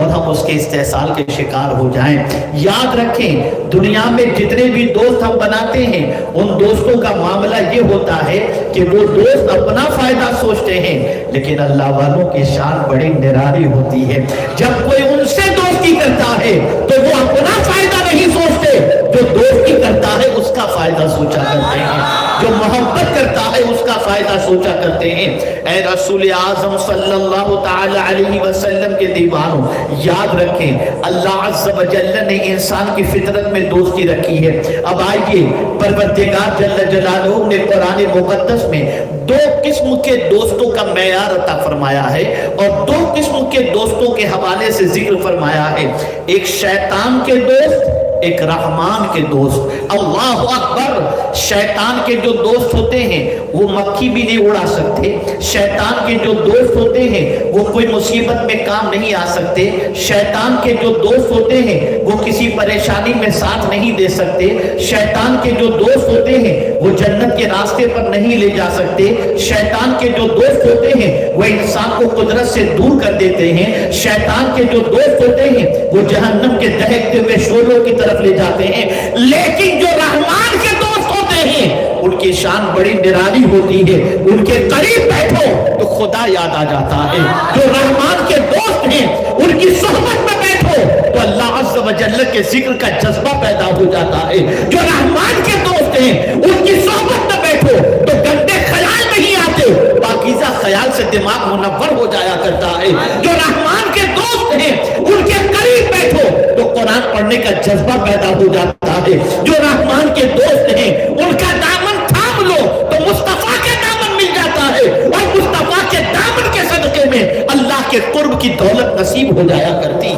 اور ہم اس کے استحصال کے شکار ہو جائیں۔ یاد رکھیں دنیا میں جتنے بھی دوست ہم بناتے ہیں ان دوستوں کا معاملہ یہ ہوتا ہے کہ وہ دوست اپنا فائدہ سوچتے ہیں، لیکن اللہ والوں کی شان بڑی نرالی ہوتی ہے۔ جب کوئی ان سے دوستی کرتا ہے تو وہ اپنا فائدہ نہیں سوچتے، جو دوستی کرتا ہے اس کا فائدہ سوچا کرتے ہیں، جو محبت کرتا ہے اس کا فائدہ سوچا کرتے ہیں۔ اے رسول اعظم صلی اللہ تعالی علیہ وسلم کے دیوانوں، یاد رکھیں اللہ عز و جل نے انسان کی فطرت میں دوستی رکھی ہے۔ اب آئیے پروردگار جل جلالہ نے قرآن مقدس میں دو قسم کے دوستوں کا معیار عطا فرمایا ہے اور دو قسم کے دوستوں کے حوالے سے ذکر فرمایا ہے، ایک شیطان کے دوست، ایک رحمان کے دوست۔ اللہ اکبر! شیطان کے جو دوست ہوتے ہیں وہ مکھی بھی نہیں اڑا سکتے، شیطان کے جو دوست ہوتے ہیں وہ کوئی مصیبت میں کام نہیں آ سکتے، شیطان کے جو دوست ہوتے ہیں وہ کسی پریشانی میں ساتھ نہیں دے سکتے، شیطان کے جو دوست ہوتے ہیں وہ جنت کے راستے پر نہیں لے جا سکتے، شیطان کے جو دوست ہوتے ہیں وہ انسان کو قدرت سے دور کر دیتے ہیں، شیطان کے جو دوست ہوتے ہیں وہ جہنم کے دہکتے ہوئے شعلوں کی طرف لے جاتے ہیں۔ لیکن جو رحمان کے دوست ہوتے ہیں ان کی شان بڑی نرالی ہوتی ہے، ان کے قریب بیٹھو تو خدا یاد آ جاتا ہے۔ جو رحمان کے دوست ہیں ان کی صحبت میں بیٹھو تو اللہ عز و جل کے ذکر کا جذبہ پیدا ہو جاتا ہے۔ جو رحمان کے دوست ہیں ان کی صحبت میں بیٹھو تو گندے خیال نہیں آتے، پاکیزہ خیال سے دماغ منور ہو جایا کرتا ہے۔ جو رحمان کے دوست ہیں ان کے قریب بیٹھو تو قرآن پڑھنے کا جذبہ پیدا ہو جاتا ہے۔ جو رحمان کے دوست ہیں ان کا دامن تھام لو تو مصطفیٰ کے دامن مل جاتا ہے، اور مصطفیٰ کے دامن کے صدقے میں اللہ کے قرب کی دولت نصیب ہو جایا کرتی۔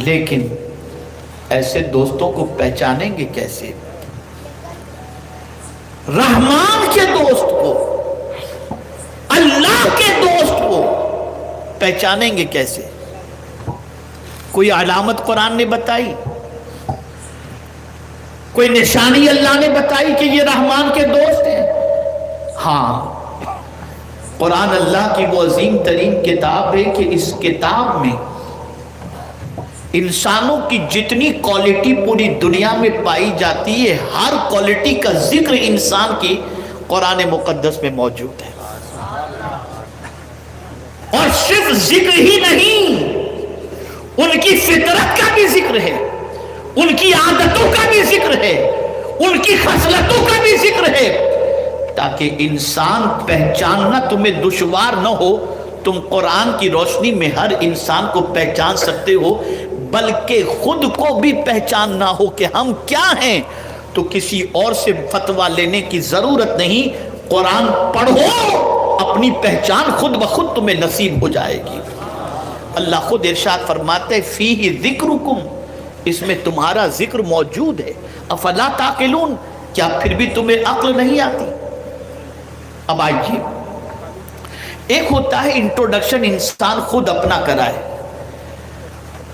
لیکن ایسے دوستوں کو پہچانیں گے کیسے؟ رحمان کے دوست کو، اللہ کے دوست کو پہچانیں گے کیسے؟ کوئی علامت قرآن نے بتائی؟ کوئی نشانی اللہ نے بتائی کہ یہ رحمان کے دوست ہیں؟ ہاں، قرآن اللہ کی وہ عظیم ترین کتاب ہے کہ اس کتاب میں انسانوں کی جتنی کوالٹی پوری دنیا میں پائی جاتی ہے ہر کوالٹی کا ذکر انسان کی قرآن مقدس میں موجود ہے۔ اور صرف ذکر ہی نہیں، ان کی فطرت کا بھی ذکر ہے، ان کی عادتوں کا بھی ذکر ہے، ان کی خصلتوں کا بھی ذکر ہے، تاکہ انسان پہچاننا تمہیں دشوار نہ ہو۔ تم قرآن کی روشنی میں ہر انسان کو پہچان سکتے ہو، بلکہ خود کو بھی پہچاننا ہو کہ ہم کیا ہیں، تو کسی اور سے فتویٰ لینے کی ضرورت نہیں۔ قرآن پڑھو، اپنی پہچان خود بخود تمہیں نصیب ہو جائے گی۔ اللہ خود ارشاد فرماتے فیہ ذکرکم، اس میں تمہارا ذکر موجود ہے، افلا تعقلون، کیا پھر بھی تمہیں عقل نہیں آتی؟ اب آئیے، ایک ہوتا ہے انٹروڈکشن انسان خود اپنا کرائے،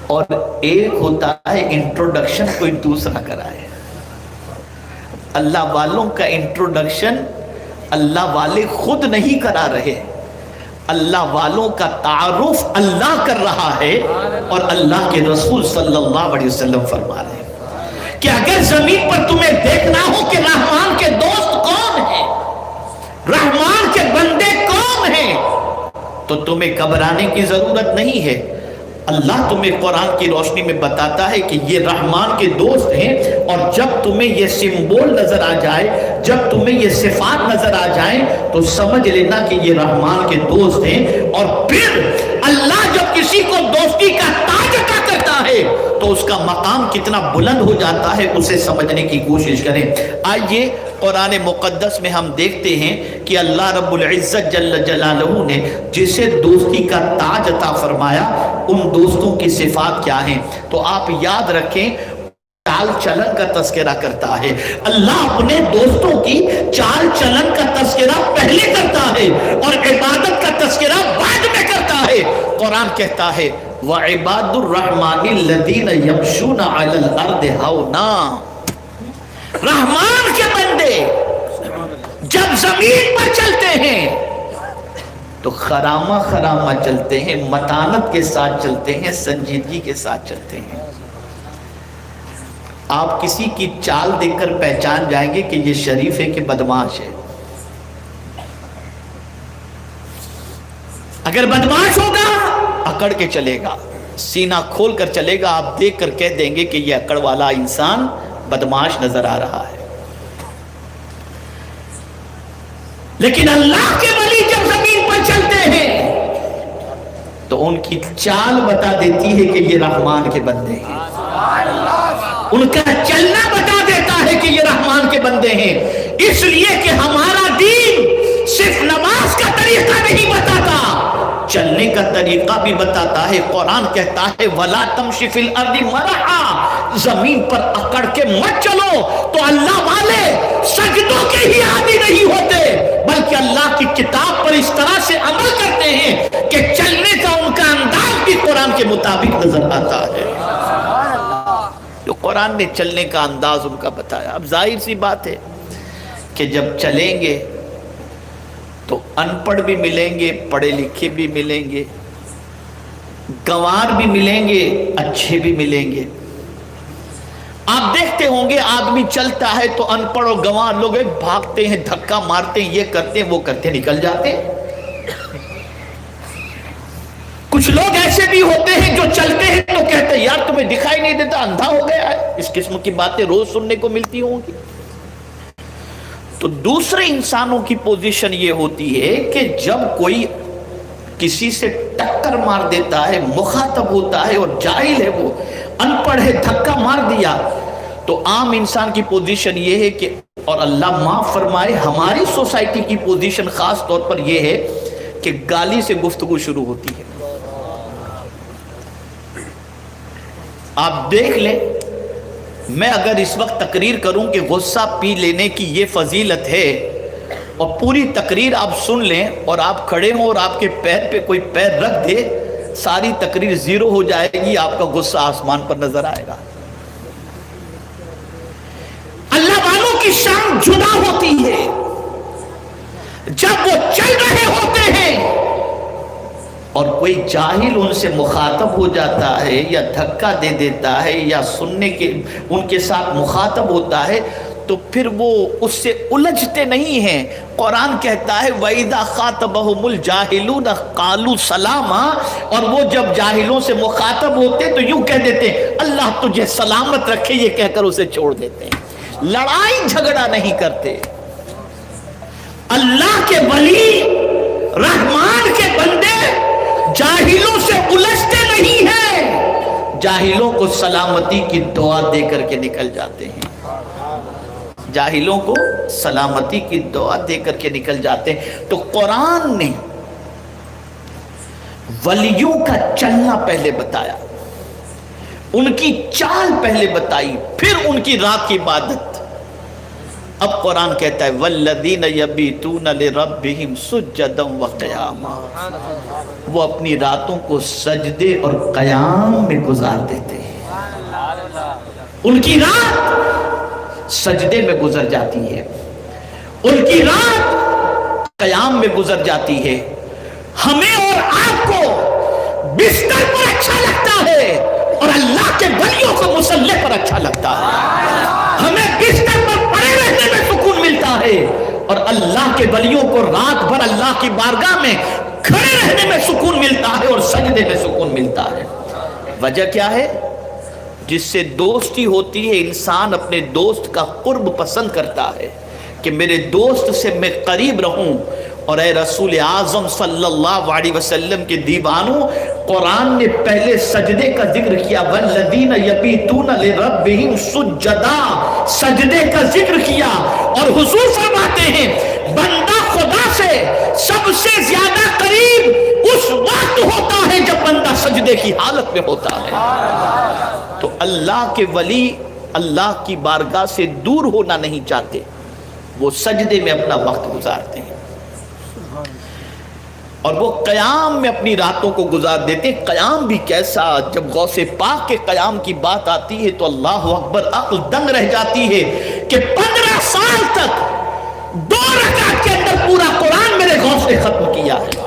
اور ایک ہوتا ہے انٹروڈکشن کوئی دوسرا کرائے۔ اللہ والوں کا انٹروڈکشن اللہ والے خود نہیں کرا رہے، اللہ والوں کا تعارف اللہ کر رہا ہے، اور اللہ کے رسول صلی اللہ علیہ وسلم فرما رہے ہیں کہ اگر زمین پر تمہیں دیکھنا ہو کہ رحمان کے دوست کون ہیں، رحمان کے بندے کون ہیں، تو تمہیں گھبرانے کی ضرورت نہیں ہے۔ اللہ تمہیں قرآن کی روشنی میں بتاتا ہے کہ یہ رحمان کے دوست ہیں، اور جب تمہیں یہ سمبول نظر آ جائے، جب تمہیں یہ صفات نظر آ جائیں تو سمجھ لینا کہ یہ رحمان کے دوست ہیں۔ اور پھر اللہ جب کسی کو دوستی کا تاج عطا کرتا ہے تو اس کا مقام کتنا بلند ہو جاتا ہے، اسے سمجھنے کی کوشش کریں۔ آئیے قرآن مقدس میں ہم دیکھتے ہیں کہ اللہ رب العزت جل جلالہ نے جسے دوستی کا تاج عطا فرمایا، ان دوستوں کی صفات کیا ہیں؟ تو آپ یاد رکھیں، چال چلن کا تذکرہ کرتا ہے اللہ، اپنے دوستوں کی چال چلن کا تذکرہ پہلے کرتا ہے اور عبادت کا تذکرہ بعد میں کرتا ہے۔ قرآن کہتا ہے وَعِبَادُ الرَّحْمَنِ الَّذِينَ يَمْشُونَ عَلَى الْأَرْضِ هَوْنًا، رحمان کے بندے جب زمین پر چلتے ہیں تو خرامہ خرامہ چلتے ہیں، متانت کے ساتھ چلتے ہیں، سنجیدگی کے ساتھ چلتے ہیں۔ آپ کسی کی چال دیکھ کر پہچان جائیں گے کہ یہ شریف ہے کہ بدمعاش ہے۔ اگر بدمعاش ہوگا اکڑ کے چلے گا، سینہ کھول کر چلے گا، آپ دیکھ کر کہہ دیں گے کہ یہ اکڑ والا انسان بدمعاش نظر آ رہا ہے۔ لیکن اللہ کے ولی جب زمین پر چلتے ہیں تو ان کی چال بتا دیتی ہے کہ یہ رحمان کے بندے ہیں، ان کا چلنا بتا دیتا ہے کہ یہ رحمان کے بندے ہیں۔ اس لیے کہ ہمارا دین صرف نماز کا طریقہ نہیں بتاتا، چلنے کا طریقہ بھی بتاتا ہے۔ قرآن کہتا ہے وَلَا تَمْشِ فِي الْأَرْضِ مَرَحًا، زمین پر اکڑ کے مت چلو۔ تو اللہ والے سجدوں کے ہی عادی نہیں ہوتے، بلکہ اللہ کی کتاب پر اس طرح سے عمل کرتے ہیں کہ چلنے کا ان کا انداز بھی قرآن کے مطابق نظر آتا ہے۔ جو قرآن نے چلنے کا انداز ان کا بتایا۔ اب ظاہر سی بات ہے کہ جب چلیں گے تو ان پڑھ بھی ملیں گے، پڑھے لکھے بھی ملیں گے، گنوار بھی ملیں گے، اچھے بھی ملیں گے۔ آپ دیکھتے ہوں گے آدمی چلتا ہے تو ان پڑھ اور گنوار لوگ بھاگتے ہیں، دھکا مارتے ہیں، یہ کرتے ہیں وہ کرتے ہیں، نکل جاتے ہیں۔ کچھ لوگ ایسے بھی ہوتے ہیں جو چلتے ہیں تو کہتے ہیں یار تمہیں دکھائی نہیں دیتا، اندھا ہو گیا ہے۔ اس قسم کی باتیں روز سننے کو ملتی ہوں گی۔ تو دوسرے انسانوں کی پوزیشن یہ ہوتی ہے کہ جب کوئی کسی سے ٹکر مار دیتا ہے، مخاطب ہوتا ہے اور جاہل ہے، وہ ان پڑھ ہے، دھکا مار دیا، تو عام انسان کی پوزیشن یہ ہے کہ، اور اللہ معاف فرمائے ہماری سوسائٹی کی پوزیشن خاص طور پر یہ ہے کہ گالی سے گفتگو شروع ہوتی ہے۔ آپ دیکھ لیں، میں اگر اس وقت تقریر کروں کہ غصہ پی لینے کی یہ فضیلت ہے، اور پوری تقریر آپ سن لیں اور آپ کھڑے ہوں اور آپ کے پیر پہ کوئی پیر رکھ دے، ساری تقریر زیرو ہو جائے گی، آپ کا غصہ آسمان پر نظر آئے گا۔ اللہ والوں کی شان جدا ہوتی ہے، جب وہ چل رہے ہوتے ہیں اور کوئی جاہل ان سے مخاطب ہو جاتا ہے یا دھکا دے دیتا ہے یا سننے کے ان کے ساتھ مخاطب ہوتا ہے، تو پھر وہ اس سے الجھتے نہیں ہیں۔ قرآن کہتا ہے وَإِذَا خَاطَبَهُمُ الْجَاهِلُونَ قَالُوا سَلَامًا، اور وہ جب جاہلوں سے مخاطب ہوتے تو یوں کہہ دیتے ہیں اللہ تجھے سلامت رکھے، یہ کہہ کر اسے چھوڑ دیتے ہیں۔ لڑائی جھگڑا نہیں کرتے۔ اللہ کے ولی، رحمان کے بندے جاہلوں سے الجھتے نہیں ہیں، جاہلوں کو سلامتی کی دعا دے کر کے نکل جاتے ہیں، جاہلوں کو سلامتی کی دعا دے کر کے نکل جاتے ہیں۔ تو قرآن نے ولیوں کا چلنا پہلے بتایا، ان کی چال پہلے بتائی، پھر ان کی رات کی عبادت۔ اب قرآن کہتا ہے والذین یبیتون لربہم سجدا وقیاما، وہ اپنی راتوں کو سجدے اور قیام میں گزار دیتے ہیں۔ ان کی رات سجدے میں گزر جاتی ہے، ان کی رات قیام میں گزر جاتی ہے۔ ہمیں اور آپ کو بستر پر اچھا لگتا ہے اور اللہ کے ولیوں کو مصلی پر اچھا لگتا ہے۔ ہمیں بستر پر پڑے رہنے میں سکون ملتا ہے اور اللہ کے ولیوں کو رات بھر اللہ کی بارگاہ میں کھڑے رہنے میں سکون ملتا ہے اور سجدے میں سکون ملتا ہے۔ وجہ کیا ہے؟ جس سے دوستی ہوتی ہے، انسان اپنے دوست کا قرب پسند کرتا ہے کہ میرے دوست سے میں قریب رہوں۔ اور اے رسول اعظم صلی اللہ علیہ وسلم کے دیوانوں، قرآن نے پہلے سجدے کا ذکر کیا، والذین یبیتون لربہم سجدا، سجدے کا ذکر کیا، اور حضور فرماتے ہیں بندہ خدا سے سب سے زیادہ قریب اس وقت ہوتا ہے جب بندہ سجدے کی حالت میں ہوتا ہے۔ تو اللہ کے ولی اللہ کی بارگاہ سے دور ہونا نہیں چاہتے، وہ سجدے میں اپنا وقت گزارتے ہیں اور وہ قیام میں اپنی راتوں کو گزار دیتے ہیں۔ قیام بھی کیسا، جب غوث پاک کے قیام کی بات آتی ہے تو اللہ اکبر، عقل دنگ رہ جاتی ہے کہ 15 سال تک 2 رکعت کے اندر پورا قرآن میرے غوث نے ختم کیا ہے۔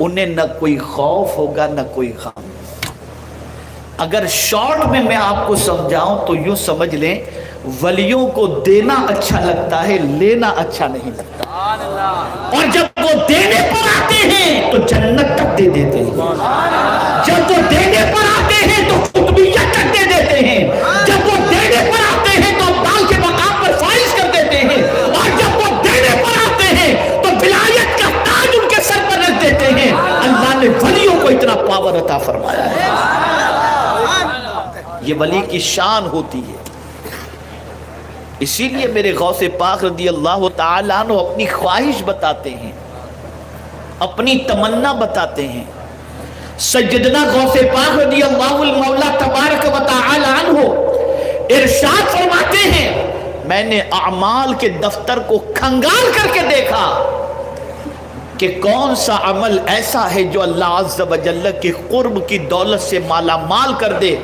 انہیں نہ کوئی خوف ہوگا نہ کوئی غم. اگر شارٹ میں آپ کو سمجھاؤں تو یوں سمجھ لیں ولیوں کو دینا اچھا لگتا ہے، لینا اچھا نہیں لگتا. اور جب وہ دینے پر آتے ہیں تو جنت تک دے دیتے ہیں، جب وہ دینے پر آتے ہیں تو قطبیت تک دے دیتے ہیں، جب وہ دینے پر آتے ہیں تو ابدال کے مقام پر فائز کر دیتے ہیں، اور جب وہ دینے پر آتے ہیں تو ولایت کا تاج ان کے سر پر رکھ دیتے ہیں. اللہ نے ولیوں کو اتنا پاور عطا فرمایا ہے. یہ ولی کی شان ہوتی ہے. اسی لیے میرے غوث پاک رضی اللہ تعالیٰ عنہ اپنی خواہش بتاتے ہیں، اپنی تمنا بتاتے ہیں. سیدنا غوث پاک رضی اللہ المولا تبارک و تعالی عنہ ارشاد فرماتے ہیں میں نے اعمال کے دفتر کو کھنگال کر کے دیکھا کہ کون سا عمل ایسا ہے جو اللہ عز و جل کے قرب کی دولت سے مالا مال کر دے.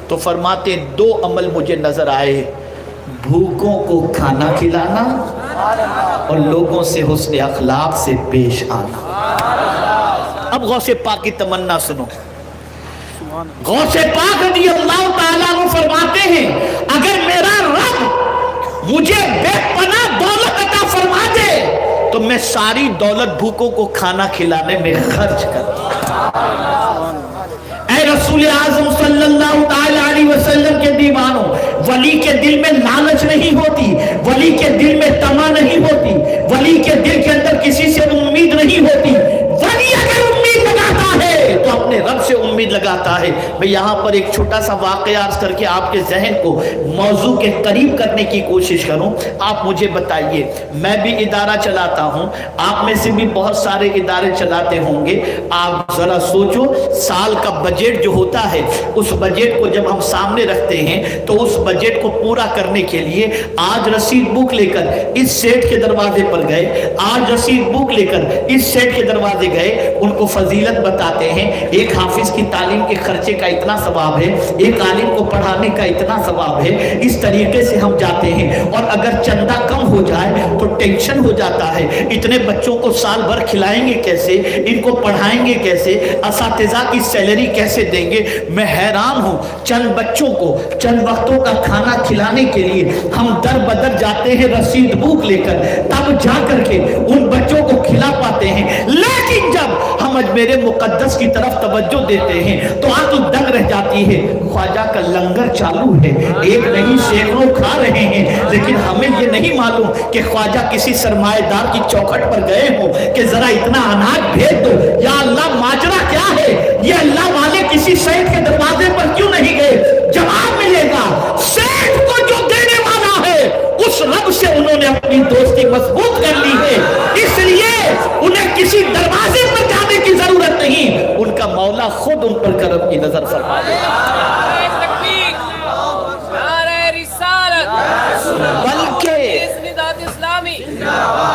تو فرماتے دو عمل مجھے نظر آئے، بھوکوں کو کھانا کھلانا اور لوگوں سے حسن اخلاق سے پیش آنا. اب غوث پاک کی تمنا سنو. غوث پاک رضی اللہ تعالیٰ عنہ فرماتے ہیں اگر میرا رب مجھے بے پناہ دولت عطا فرما دے تو میں ساری دولت بھوکوں کو کھانا کھلانے میں خرچ کر دوں. اے رسول اعظم صلی اللہ علیہ وسلم کے دیوانوں، ولی کے دل میں لالچ نہیں ہوتی، ولی کے دل میں طمع نہیں ہوتی، ولی کے دل کے اندر کسی سے امید نہیں ہوتی. ولی اگر امید لگاتا ہے تو اپنے رب سے امید لگاتا ہے. میں یہاں پر ایک چھوٹا سا واقعہ عرض کر کے آپ کے ذہن کو موضوع کے قریب کرنے کی کوشش کروں. آپ مجھے بتائیے، میں بھی ادارہ چلاتا ہوں، آپ میں سے بھی بہت سارے ادارے چلاتے ہوں گے. آپ ذرا سوچو سال کا بجٹ جو ہوتا ہے اس بجٹ کو جب ہم سامنے رکھتے ہیں تو اس بجٹ کو پورا کرنے کے لیے آج رسید بک لے کر اس سیٹ کے دروازے پر گئے، آج رسید بک لے کر اس سیٹ کے دروازے گئے، ان کو فضیلت بتاتے ہیں. ایک حافظ کی تعلیم کے خرچے کا اتنا ثواب ہے، ایک عالم کو پڑھانے کا اتنا ثواب ہے. اس طریقے سے ہم جاتے ہیں اور اگر چندہ کم ہو جائے تو ٹینشن ہو جاتا ہے. اتنے بچوں کو سال بھر کھلائیں گے کیسے، ان کو پڑھائیں گے کیسے، اساتذہ کی سیلری کیسے دیں گے. میں حیران ہوں، چند بچوں کو چند وقتوں کا کھانا کھلانے کے لیے ہم در بدر جاتے ہیں رسید بک لے کر، تب جا کر کے ان بچوں کو کھلا پاتے ہیں. لیکن جب ہم اجمیر مقدس کی طرف توجہ دیتے ہیں تو عقل دنگ رہ جاتی ہے. خواجہ کا لنگر چالو ہے، ایک نہیں سینکڑوں کھا رہے ہیں، لیکن ہمیں یہ نہیں معلوم کہ خواجہ کسی سرمایہ دار کی چوکھٹ پر گئے ہوں کہ ذرا اتنا اناج بھیج دو. یا اللہ ماجرا کیا ہے؟ یہ اللہ والے کسی سیٹ کے دروازے پر کیوں نہیں گئے؟ جواب ملے گا سیٹ کو جو دینے والا ہے اس رب سے انہوں نے اپنی دوستی مضبوط کر لی ہے، اس لیے انہیں کسی دروازے پر جانے کی ضرورت نہیں. ان کا مولا خود ان پر کرم کی نظر فرما دے.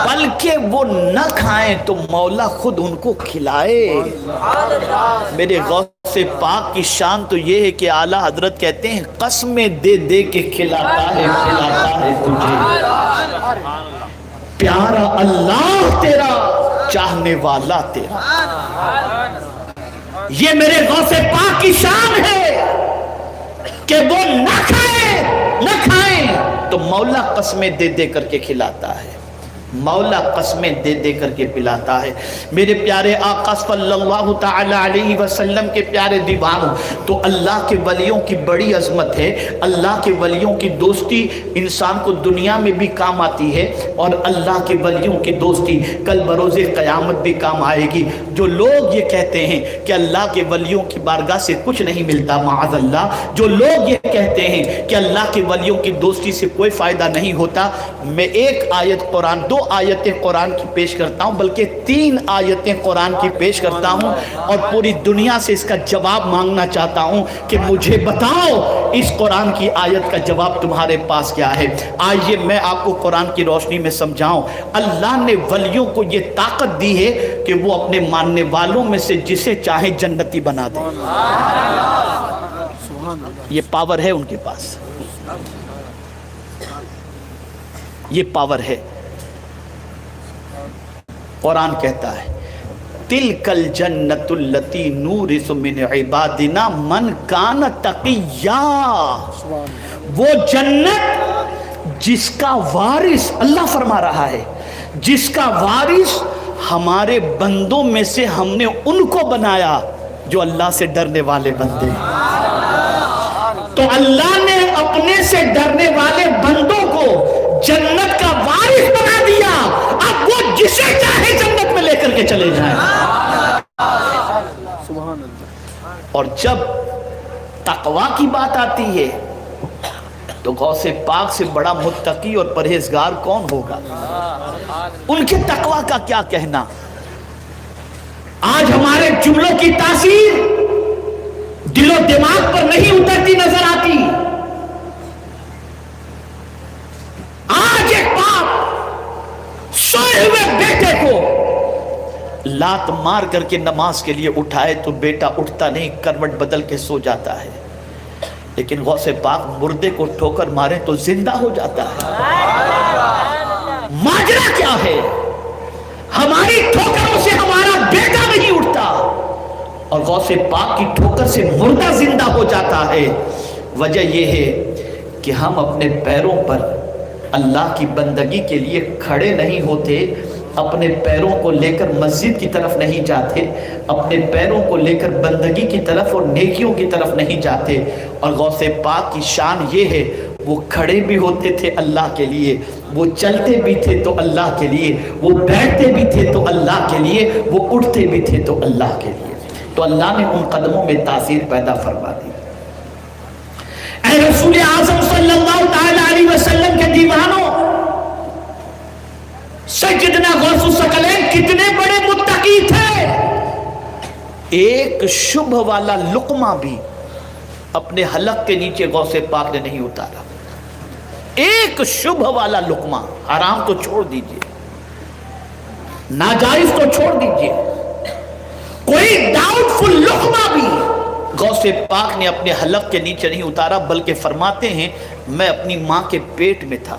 بلکہ وہ نہ کھائیں تو مولا خود ان کو کھلائے. میرے غوث پاک کی شان تو یہ ہے کہ اعلیٰ حضرت کہتے ہیں قسمیں دے دے کے کھلاتا ہے تجھے. پیارا اللہ تیرا، چاہنے والا تیرا. یہ میرے غوث پاک کی شان ہے کہ وہ نہ کھائیں تو مولا قسمیں دے دے کر کے کھلاتا ہے، مولا قسمیں دے دے کر کے پلاتا ہے. میرے پیارے آقا صلی اللہ تعالی علیہ وسلم کے پیارے دیوانوں، تو اللہ کے ولیوں کی بڑی عظمت ہے. اللہ کے ولیوں کی دوستی انسان کو دنیا میں بھی کام آتی ہے اور اللہ کے ولیوں کی دوستی کل بروز قیامت بھی کام آئے گی. جو لوگ یہ کہتے ہیں کہ اللہ کے ولیوں کی بارگاہ سے کچھ نہیں ملتا، معاذ اللہ، جو لوگ یہ کہتے ہیں کہ اللہ کے ولیوں کی دوستی سے کوئی فائدہ نہیں ہوتا، میں ایک آیت قرآن، دو آیتیں قرآن کی پیش کرتا ہوں، بلکہ 3 آیتیں قرآن کی پیش کرتا ہوں اور پوری دنیا سے اس کا جواب مانگنا چاہتا ہوں کہ مجھے بتاؤ اس قرآن کی آیت کا جواب تمہارے پاس کیا ہے. آئیے میں آپ کو قرآن کی روشنی میں سمجھاؤں. اللہ نے ولیوں کو یہ طاقت دی ہے کہ وہ اپنے ماننے والوں میں سے جسے چاہے جنتی بنا دیں. یہ پاور ہے ان کے پاس، یہ پاور ہے. قرآن کہتا ہے تلکل جنت التی نورث من عبادنا من کان تقیا، وہ جنت جس کا وارث، اللہ فرما رہا ہے، جس کا وارث ہمارے بندوں میں سے ہم نے ان کو بنایا جو اللہ سے ڈرنے والے بندے ہیں۔ تو اللہ نے اپنے سے ڈرنے والے بندوں کو جنت کا وارث بنا دیا، اب وہ جسے چاہے جنت میں لے کر کے چلے جائیں۔ اور جب تقوی کی بات آتی ہے تو غوث پاک سے بڑا متقی اور پرہیزگار کون ہوگا؟ ان کے تقوی کا کیا کہنا؟ آج ہمارے جملوں کی تاثیر دل و دماغ پر نہیں اترتی نظر آتی۔ آج ایک باپ سوئے ہوئے بیٹے کو لات مار کر کے نماز کے لیے اٹھائے تو بیٹا اٹھتا نہیں، کروٹ بدل کے سو جاتا ہے، لیکن غوث پاک مردے کو ٹھوکر مارے تو زندہ ہو جاتا ہے۔ ماجرا کیا ہے؟ ہماری ٹھوکروں سے ہمارا بیٹا نہیں اٹھتا اور غوث پاک کی ٹھوکر سے مردہ زندہ ہو جاتا ہے۔ وجہ یہ ہے کہ ہم اپنے پیروں پر اللہ کی بندگی کے لیے کھڑے نہیں ہوتے، اپنے پیروں کو لے کر مسجد کی طرف نہیں جاتے، اپنے پیروں کو لے کر بندگی کی طرف اور نیکیوں کی طرف نہیں جاتے۔ اور غوث پاک کی شان یہ ہے، وہ کھڑے بھی ہوتے تھے اللہ کے لیے، وہ چلتے بھی تھے تو اللہ کے لیے، وہ بیٹھتے بھی تھے تو اللہ کے لیے، وہ اٹھتے بھی تھے تو اللہ کے لیے۔ تو اللہ نے ان قدموں میں تاثیر پیدا فرما دی۔ اے رسول اعظم صلی اللہ تعالی علیہ وسلم کے دیوانوں، سیدنا غوث الثقلین کتنے بڑے متقی تھے۔ ایک شبہ والا لقمہ بھی اپنے حلق کے نیچے غوث پاک نے نہیں اتارا، ایک شبہ والا لقمہ، حرام تو چھوڑ دیجئے، ناجائز تو چھوڑ دیجئے، کوئی ڈاؤٹ فل لقمہ بھی غوث پاک نے اپنے حلق کے نیچے نہیں اتارا، بلکہ فرماتے ہیں میں اپنی ماں کے پیٹ میں تھا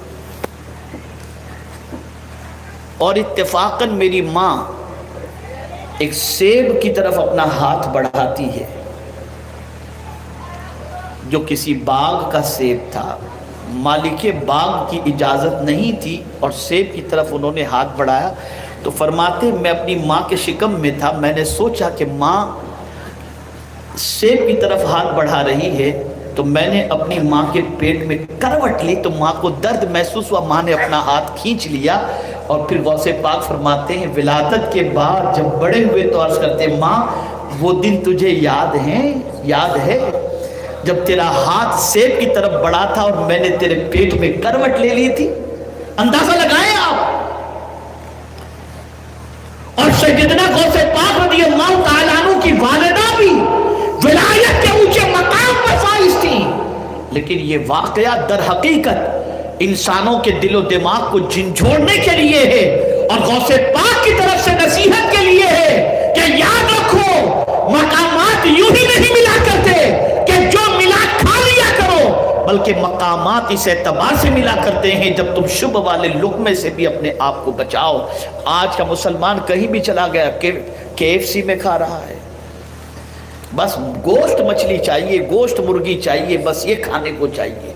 اور اتفاقاً میری ماں ایک سیب کی طرف اپنا ہاتھ بڑھاتی ہے، جو کسی باغ کا سیب تھا، مالک باغ کی اجازت نہیں تھی اور سیب کی طرف انہوں نے ہاتھ بڑھایا۔ تو فرماتے میں اپنی ماں کے شکم میں تھا، میں نے سوچا کہ ماں سیب کی طرف ہاتھ بڑھا رہی ہے، تو میں نے اپنی ماں کے پیٹ میں کروٹ لی تو ماں کو درد محسوس ہوا، ماں نے اپنا ہاتھ کھینچ لیا۔ اور پھر غوث پاک فرماتے ہیں ولادت کے بعد جب بڑے ہوئے تو عرض کرتے ماں وہ دن تجھے یاد ہے جب تیرا ہاتھ سیب کی طرف بڑھا تھا اور میں نے تیرے پیٹ میں کروٹ لے لی تھی؟ اندازہ لگائیں آپ۔ اور سیدنا غوث پاک رضی اللہ تعالیٰ عنہ کی والدہ بھی ولایت کے اونچے مقام پر فائز تھی، لیکن یہ واقعہ در حقیقت انسانوں کے دل و دماغ کو جھنجھوڑنے کے لیے ہے اور غوث پاک کی طرف سے نصیحت کے لیے ہے کہ یاد رکھو مقامات یوں ہی نہیں ملا کرتے کہ جو ملا کھا لیا کرو، بلکہ مقامات اس اعتبار سے ملا کرتے ہیں جب تم شبہ والے لقمے سے بھی اپنے آپ کو بچاؤ۔ آج کا مسلمان کہیں بھی چلا گیا KFC میں کھا رہا ہے، بس گوشت مچھلی چاہیے، گوشت مرغی چاہیے، بس یہ کھانے کو چاہیے،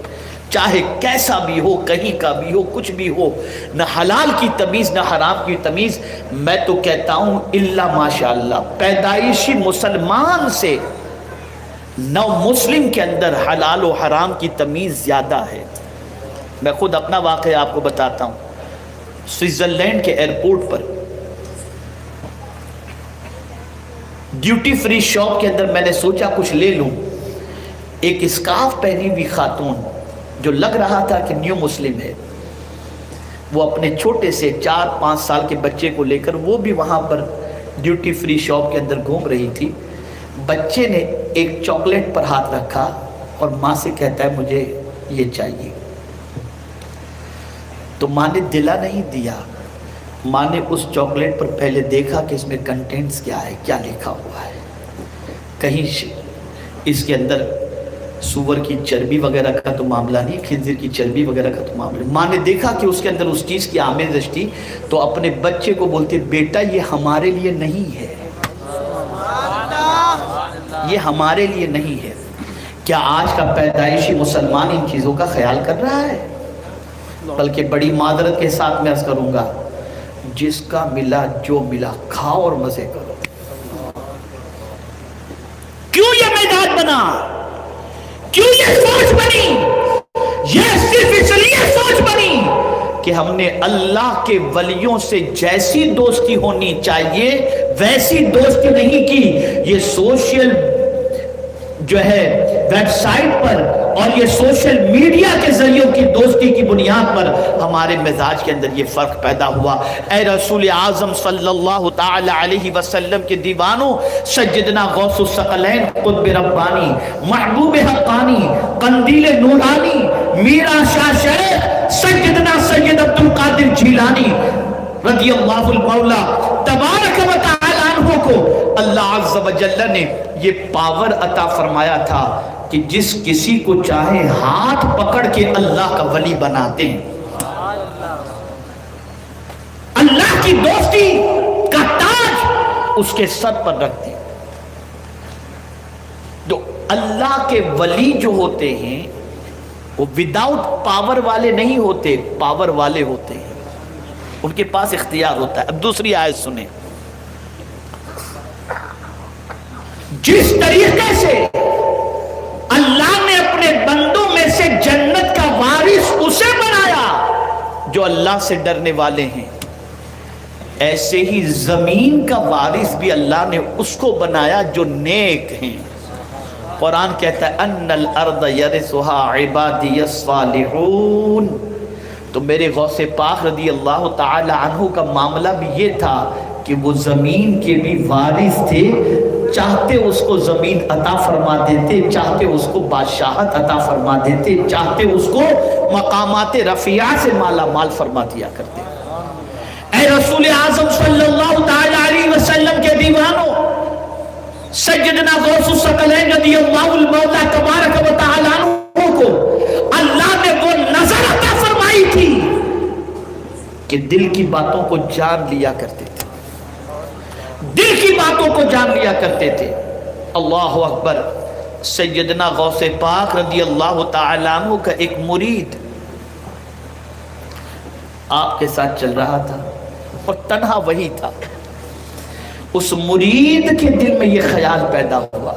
چاہے کیسا بھی ہو، کہیں کا بھی ہو، کچھ بھی ہو، نہ حلال کی تمیز نہ حرام کی تمیز۔ میں تو کہتا ہوں الا ماشاءاللہ پیدائشی مسلمان سے نو مسلم کے اندر حلال و حرام کی تمیز زیادہ ہے۔ میں خود اپنا واقعہ آپ کو بتاتا ہوں۔ سوئٹزرلینڈ کے ایئرپورٹ پر ڈیوٹی فری شاپ کے اندر میں نے سوچا کچھ لے لوں، ایک اسکارف پہنی ہوئی خاتون جو لگ رہا تھا کہ نیو مسلم ہے، وہ اپنے چھوٹے سے 4-5 سال کے بچے کو لے کر وہ بھی وہاں پر ڈیوٹی فری شاپ کے اندر گھوم رہی تھی۔ بچے نے ایک چاکلیٹ پر ہاتھ رکھا اور ماں سے کہتا ہے مجھے یہ چاہیے، تو ماں نے دلا نہیں دیا، ماں نے اس چاکلیٹ پر پہلے دیکھا کہ اس میں کنٹینٹس کیا ہے، کیا لکھا ہوا ہے، کہیں اس کے اندر سور کی چربی وغیرہ کا تو معاملہ نہیں، خنزیر کی چربی وغیرہ کا تو معاملہ۔ ماں نے دیکھا کہ اس کے اندر اس چیز کی آمیزش تھی، تو اپنے بچے کو بولتے بیٹا یہ ہمارے لیے نہیں ہے، یہ ہمارے لیے نہیں ہے۔ کیا آج کا پیدائشی مسلمان ان چیزوں کا خیال کر رہا ہے؟ بلکہ بڑی معذرت کے ساتھ میں عرض کروں گا، جس کا ملا جو ملا کھاؤ اور مزے کرو۔ کیوں یہ میدان بنا؟ کیوں یہ سوچ بنی؟ یہ صرف اس لیے سوچ بنی کہ ہم نے اللہ کے ولیوں سے جیسی دوستی ہونی چاہیے ویسی دوستی نہیں کی۔ یہ سوشل جو ہے ویب سائٹ پر اور یہ سوشل میڈیا کے ذریعوں کی دوستی کی بنیاد پر ہمارے مزاج کے اندر یہ فرق پیدا ہوا۔ اے رسول اعظم صلی اللہ تعالی علیہ وسلم کے دیوانوں، سیدنا غوث الثقلین قطب ربانی، محبوب حقانی، قندیل نورانی، میرا شاہ شیخ سیدنا سید عبد القادر جیلانی رضی اللہ المولا تبارک و تعالی عنہ کو اللہ عز و جل نے یہ پاور عطا فرمایا تھا کہ جس کسی کو چاہے ہاتھ پکڑ کے اللہ کا ولی بناتے ہیں۔ اللہ کی دوستی کا تاج اس کے سر پر رکھتے ہیں۔ تو اللہ کے ولی جو ہوتے ہیں وہ وداؤٹ پاور والے نہیں ہوتے، پاور والے ہوتے ہیں، ان کے پاس اختیار ہوتا ہے۔ اب دوسری آیت سنیں، جس طریقے سے اللہ نے اپنے بندوں میں سے جنت کا وارث اسے بنایا جو اللہ سے ڈرنے والے ہیں، ایسے ہی زمین کا وارث بھی اللہ نے اس کو بنایا جو نیک ہیں۔ قرآن کہتا ہے ان الارض یرثها عبادی الصالحون۔ تو میرے غوث پاک رضی اللہ تعالی عنہ کا معاملہ بھی یہ تھا کہ وہ زمین کے بھی وارث تھے، چاہتے اس کو زمین عطا فرما دیتے، چاہتے اس کو بادشاہت عطا فرما دیتے، چاہتے اس کو مقامات رفیعہ سے مالا مال فرما دیا کرتے۔ اے رسول اعظم صلی اللہ تعالی علیہ وسلم کے دیوانوں، سیدنا غوث الثقلین رضی اللہ المولا تبارک و تعالی عنہ کو اللہ نے وہ نظر عطا فرمائی تھی کہ دل کی باتوں کو جان لیا کرتے تھے، دل کی باتوں کو جان لیا کرتے تھے۔ اللہ اکبر۔ سیدنا غوث پاک رضی اللہ تعالی عنہ کا ایک مرید آپ کے ساتھ چل رہا تھا اور تنہا وہی تھا۔ اس مرید کے دل میں یہ خیال پیدا ہوا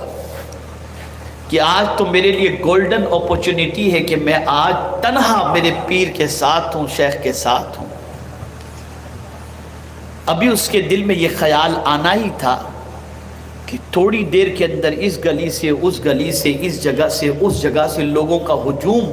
کہ آج تو میرے لیے گولڈن اپورچونٹی ہے کہ میں آج تنہا میرے پیر کے ساتھ ہوں، شیخ کے ساتھ ہوں۔ ابھی اس کے دل میں یہ خیال آنا ہی تھا کہ تھوڑی دیر کے اندر اس گلی سے اس گلی سے اس جگہ سے اس جگہ سے لوگوں کا ہجوم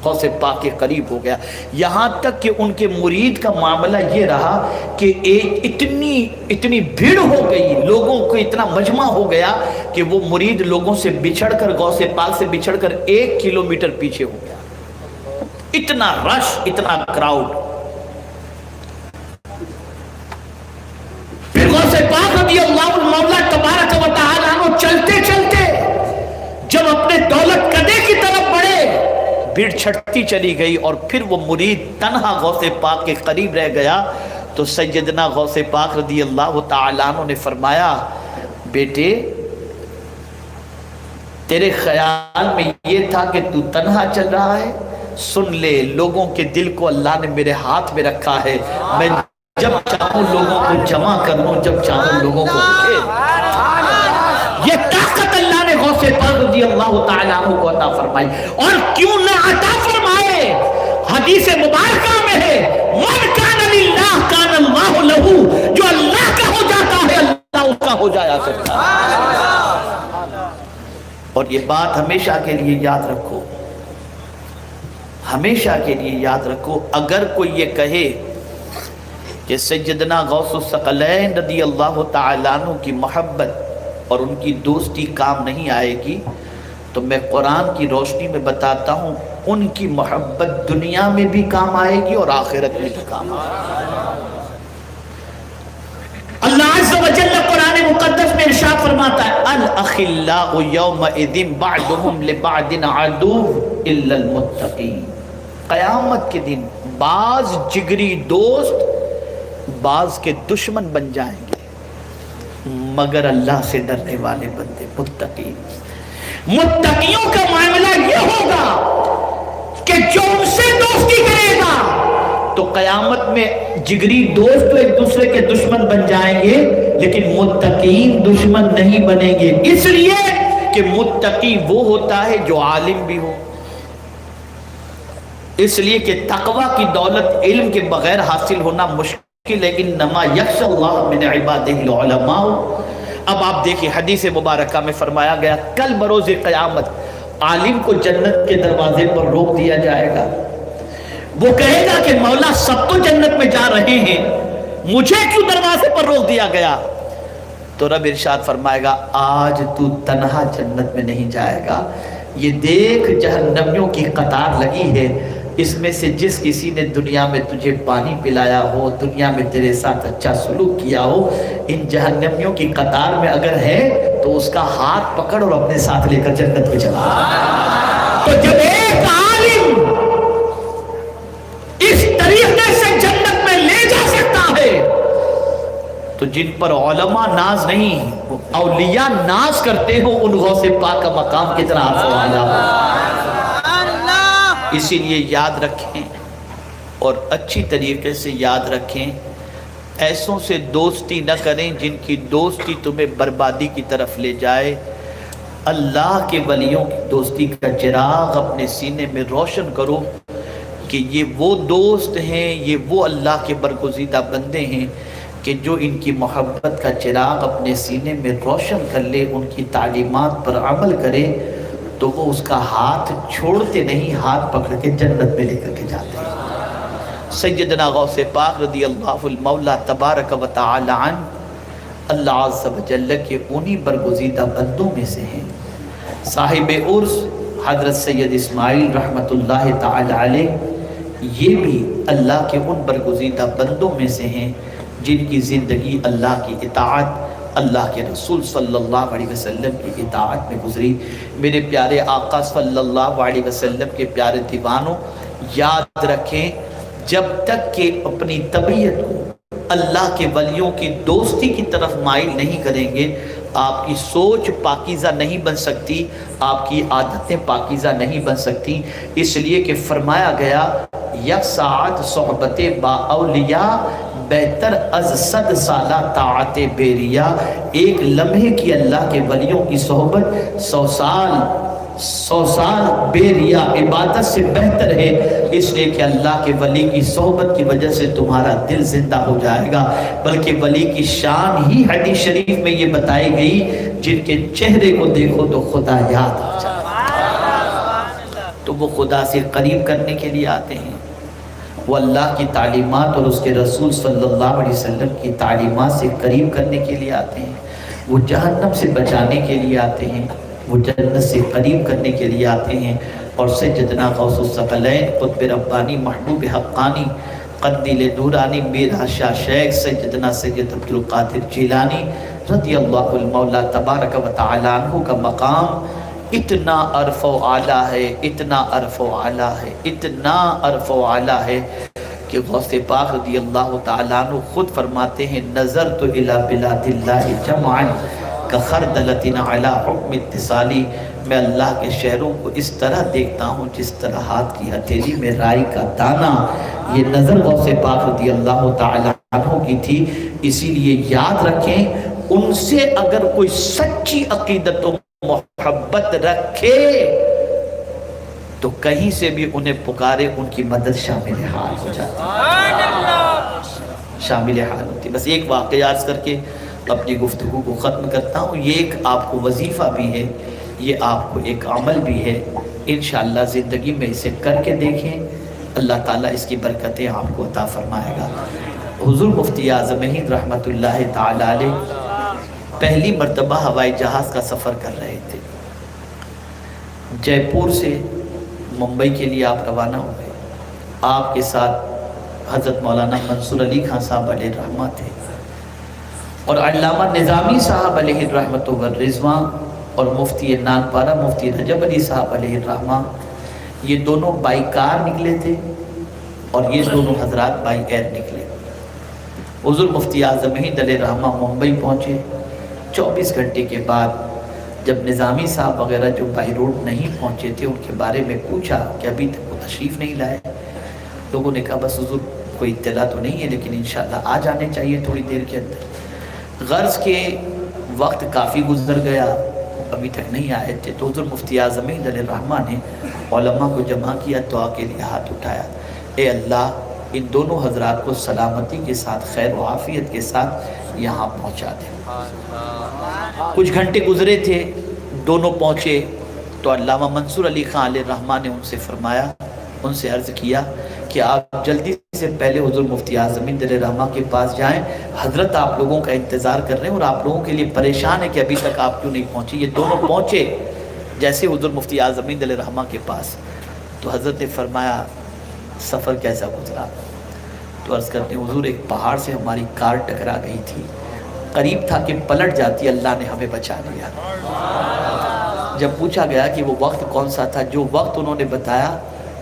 غوث پاک کے قریب ہو گیا، یہاں تک کہ ان کے مرید کا معاملہ یہ رہا کہ اتنی بھیڑ ہو گئی، لوگوں کو اتنا مجمع ہو گیا کہ وہ مرید لوگوں سے بچھڑ کر، غوث پاک سے بچھڑ کر 1 کلومیٹر پیچھے ہو گیا۔ اتنا رش، اتنا کراؤڈ۔ پھر غوث پاک رضی اللہ المولا تبارک و تعالی عنہ چلتے چلتے جب اپنے دولت کدے کی طرف بڑھے، بھیڑ چھٹتی چلی گئی اور پھر وہ مرید تنہا غوث پاک کے قریب رہ گیا، تو سیدنا غوث پاک رضی اللہ تعالی عنہ نے فرمایا، بیٹے تیرے خیال میں یہ تھا کہ تو تنہا چل رہا ہے، سن لے لوگوں کے دل کو اللہ نے میرے ہاتھ میں رکھا ہے، میں جب چاہوں لوگوں کو جمع کر لوں، جب چاہوں لوگوں کو یہ طاقت اللہ نے غوث پاک رضی اللہ تعالیٰ عنہ کو عطا فرمائی۔ اور کیوں نہ عطا فرمائے، حدیث مبارکہ میں ہے من کان للہ کان اللہ لہو، جو اللہ کا ہو جاتا ہے اللہ اس کا ہو جایا کرتا ہے۔ اور یہ بات ہمیشہ کے لیے یاد رکھو، ہمیشہ کے لیے یاد رکھو، اگر کوئی یہ کہے کہ سیدنا غوث الثقلین رضی اللہ تعالیٰ عنہ کی محبت اور ان کی دوستی کام نہیں آئے گی، تو میں قرآن کی روشنی میں بتاتا ہوں ان کی محبت دنیا میں بھی کام آئے گی اور آخرت میں بھی کام آئے گی۔ اللہ عز و جل قرآن قرآن مقدس میں ارشاد فرماتا ہے الاخلاء یومئذ بعضهم لبعض عدو الا المتقین، قیامت کے دن بعض جگری دوست بعض کے دشمن بن جائیں گے مگر اللہ سے ڈرنے والے بندے متقین۔ متقیوں کا معاملہ یہ ہوگا کہ جو ان سے دوستی کرے گا تو قیامت میں جگری دوست تو ایک دوسرے کے دشمن بن جائیں گے لیکن متقین دشمن نہیں بنیں گے، اس لیے کہ متقی وہ ہوتا ہے جو عالم بھی ہو، اس لیے کہ تقوی کی دولت علم کے بغیر حاصل ہونا مشکل ہے، انما یخشی اللہ من عبادہ العلماء۔ اب آپ دیکھیں حدیث مبارکہ میں فرمایا گیا کل بروز قیامت عالم کو جنت کے دروازے پر روک دیا جائے گا، وہ کہے گا کہ مولا سب تو جنت میں جا رہے ہیں مجھے کیوں دروازے پر روک دیا گیا؟ تو رب ارشاد فرمائے گا آج تو تنہا جنت میں نہیں جائے گا، یہ دیکھ جہنمیوں کی قطار لگی ہے، اس میں سے جس کسی نے دنیا میں تجھے پانی پلایا ہو، دنیا میں تیرے ساتھ اچھا سلوک کیا ہو، ان جہنمیوں کی قطار میں اگر ہے تو اس کا ہاتھ پکڑ اور اپنے ساتھ لے کر جنت میں چلا۔ تو جب ایک عالم اس طریقے سے جنت میں لے جا سکتا ہے تو جن پر علماء ناز نہیں اولیاء ناز کرتے ہو ان غوث پاک کا مقام کتنا افضل ہے۔ اسی لیے یاد رکھیں اور اچھی طریقے سے یاد رکھیں، ایسوں سے دوستی نہ کریں جن کی دوستی تمہیں بربادی کی طرف لے جائے۔ اللہ کے ولیوں کی دوستی کا چراغ اپنے سینے میں روشن کرو کہ یہ وہ دوست ہیں، یہ وہ اللہ کے برگزیدہ بندے ہیں کہ جو ان کی محبت کا چراغ اپنے سینے میں روشن کر لے، ان کی تعلیمات پر عمل کرے تو وہ اس کا ہاتھ چھوڑتے نہیں، ہاتھ پکڑ کے جنت میں لے کر کے جاتے ہیں۔ سیدنا غوث پاک رضی اللہ المولا تبارک و تعالی عنہ اللہ عز و جل کے انہی برگزیدہ بندوں میں سے ہیں۔ صاحب عرس حضرت سید اسماعیل رحمت اللہ تعالی علیہ یہ بھی اللہ کے ان برگزیدہ بندوں میں سے ہیں جن کی زندگی اللہ کی اطاعت، اللہ کے رسول صلی اللہ علیہ وسلم کی اطاعت میں گزری۔ میرے پیارے آقا صلی اللہ علیہ وسلم کے پیارے دیوانوں، یاد رکھیں جب تک کہ اپنی طبیعت کو اللہ کے ولیوں کی دوستی کی طرف مائل نہیں کریں گے، آپ کی سوچ پاکیزہ نہیں بن سکتی، آپ کی عادتیں پاکیزہ نہیں بن سکتی، اس لیے کہ فرمایا گیا یک ساعت صحبت با اولیاء بہتر از 100 سالہ طاعت بیریا۔ ایک لمحے کی اللہ کے ولیوں کی صحبت 100 سال بیریا عبادت سے بہتر ہے، اس لیے کہ اللہ کے ولی کی صحبت کی وجہ سے تمہارا دل زندہ ہو جائے گا، بلکہ ولی کی شان ہی حدیث شریف میں یہ بتائی گئی جن کے چہرے کو دیکھو تو خدا یاد آ جائے، تو وہ خدا سے قریب کرنے کے لیے آتے ہیں، وہ اللہ کی تعلیمات اور اس کے رسول صلی اللہ علیہ وسلم کی تعلیمات سے قریب کرنے کے لیے آتے ہیں، وہ جہنم سے بچانے کے لیے آتے ہیں، وہ جنت سے قریب کرنے کے لیے آتے ہیں۔ اور سیدنا غوث الثقلین قطب ربانی محبوب حقانی قندیل نورانی میرا شاہ شیخ سیدنا سید عبدالقادر جیلانی رضی اللہ المولا تبارک و تعالی عنہ کا مقام اتنا عرف و اعلیٰ ہے، اتنا عرف و اعلیٰ ہے، اتنا عرف و اعلیٰ ہے کہ غوث پاک رضی اللہ تعالیٰ عنہ خود فرماتے ہیں نظرت الی بلاد اللہ جمعا کخردلۃ علی حکم اتصالی، میں اللہ کے شہروں کو اس طرح دیکھتا ہوں جس طرح ہاتھ کی ہتھیلی میں رائی کا دانہ۔ یہ نظر غوث پاک رضی اللہ تعالیٰ عنہ کی تھی، اسی لیے یاد رکھیں ان سے اگر کوئی سچی عقیدت و محبت رکھے تو کہیں سے بھی انہیں پکارے ان کی مدد شامل حال ہو جاتی، شامل حال ہوتی۔ بس ایک واقعہ عرض کر کے اپنی گفتگو کو ختم کرتا ہوں، یہ ایک آپ کو وظیفہ بھی ہے، یہ آپ کو ایک عمل بھی ہے، انشاءاللہ زندگی میں اسے کر کے دیکھیں، اللہ تعالیٰ اس کی برکتیں آپ کو عطا فرمائے گا۔ حضور مفتی اعظم ہند رحمت اللہ تعالی علیہ پہلی مرتبہ ہوائی جہاز کا سفر کر رہے تھے، جے پور سے ممبئی کے لیے آپ روانہ ہوئے، آپ کے ساتھ حضرت مولانا منصور علی خان صاحب علیہ رحمہ تھے، اور علامہ نظامی صاحب علیہ الرحمۃ والرضوان اور مفتی نانپارہ مفتی رجب علی صاحب علیہ الرحمہ، یہ دونوں بائی کار نکلے تھے اور یہ دونوں حضرات بائی ایئر نکلے۔ حضور مفتی اعظم ہند علیہ الرحمہ ممبئی پہنچے۔ 24 گھنٹے کے بعد جب نظامی صاحب وغیرہ جو بائی روڈ نہیں پہنچے تھے ان کے بارے میں پوچھا کہ ابھی تک وہ تشریف نہیں لائے، لوگوں نے کہا بس حضور کوئی اطلاع تو نہیں ہے لیکن انشاءاللہ آ جانے چاہیے تھوڑی دیر کے اندر۔ غرض کے وقت کافی گزر گیا، ابھی تک نہیں آئے تھے، تو حضور مفتی اعظم ہند علیہ الرحمہ نے علماء کو جمع کیا، دعا کے لیے ہاتھ اٹھایا، اے اللہ ان دونوں حضرات کو سلامتی کے ساتھ خیر و عافیت کے ساتھ یہاں پہنچا دے۔ کچھ گھنٹے گزرے تھے، دونوں پہنچے تو علامہ منصور علی خان علیہ الرحمہ نے ان سے فرمایا، ان سے عرض کیا کہ آپ جلدی سے پہلے حضور مفتی اعظم ہند علیہ الرحمہ کے پاس جائیں، حضرت آپ لوگوں کا انتظار کر رہے ہیں اور آپ لوگوں کے لیے پریشان ہے کہ ابھی تک آپ کیوں نہیں پہنچے۔ یہ دونوں پہنچے جیسے حضور مفتی اعظم ہند علیہ الرحمہ کے پاس، تو حضرت نے فرمایا سفر کیسا گزرا؟ تو عرض کرتے ہیں حضور ایک پہاڑ سے ہماری کار ٹکرا گئی تھی، قریب تھا کہ پلٹ جاتی، اللہ نے ہمیں بچا لیا۔ جب پوچھا گیا کہ وہ وقت کون سا تھا، جو وقت انہوں نے بتایا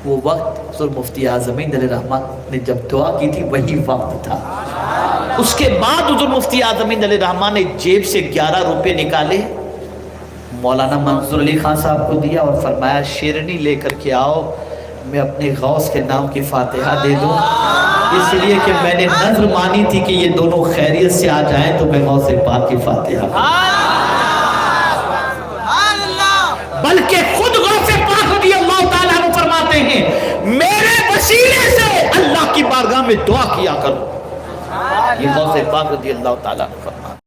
وہ وقت حضور مفتی اعظم ہند علیہ الرحمہ نے جب دعا کی تھی وہی وقت تھا۔ اس کے بعد حضور مفتی اعظم ہند علیہ الرحمہ نے جیب سے 11 روپے نکالے، مولانا منصور علی خان صاحب کو دیا اور فرمایا شیرنی لے کر کے آؤ، میں اپنے غوث کے نام کی فاتحہ دے دوں، اس لیے کہ میں نے نظر مانی تھی کہ یہ دونوں خیریت سے آ جائیں تو میں غوث پاک کی فاتحہ، بلکہ خود غوث پاک رضی اللہ تعالیٰ عنہ فرماتے ہیں میرے وسیلے سے اللہ کی بارگاہ میں دعا کیا کرو۔ یہ غوث پاک رضی اللہ تعالیٰ عنہ